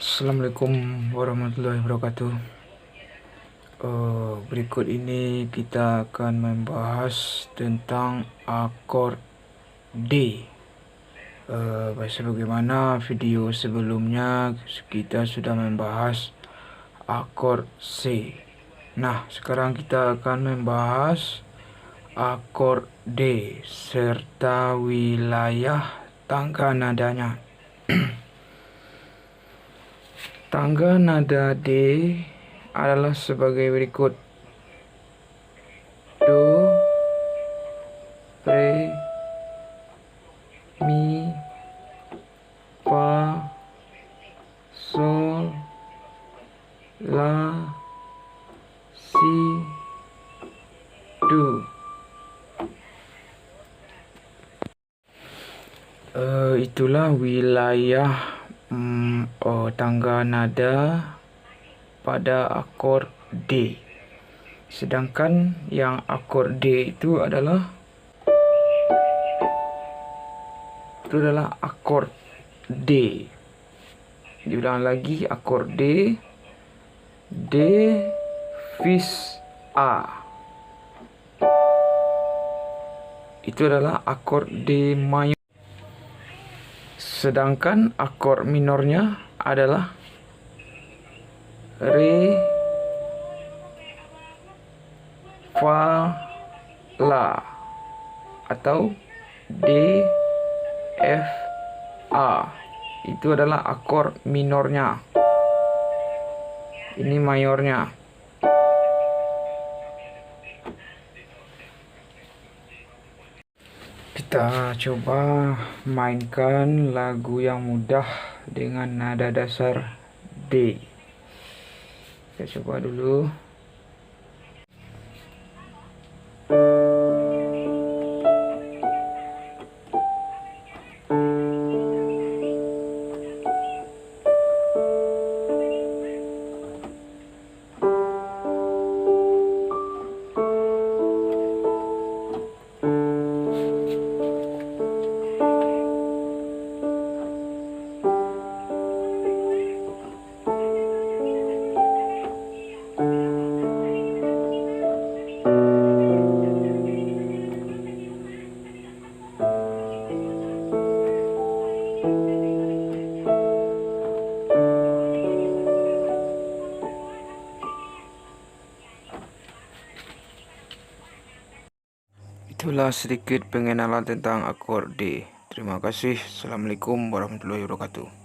Assalamualaikum warahmatullahi wabarakatuh. Berikut ini kita akan membahas tentang akord D. Sebagaimana video sebelumnya kita sudah membahas akord C. Nah, sekarang kita akan membahas akord D serta wilayah tangga nadanya. Tangga nada D adalah sebagai berikut: Do, Re, Mi, Fa, Sol, La, Si, Do. Itulah wilayah tangga nada pada akord D. Sedangkan yang akord D itu adalah akord D. Diulang lagi, akord D, D fis A. Itu adalah akord D mayor. Sedangkan akord minornya adalah Re, Fa, La atau D, F, A. Itu adalah akord minornya. Ini mayornya. Kita coba mainkan lagu yang mudah dengan nada dasar D. Kita coba dulu. Itulah sedikit pengenalan tentang akord D. Terima kasih. Assalamualaikum warahmatullahi wabarakatuh.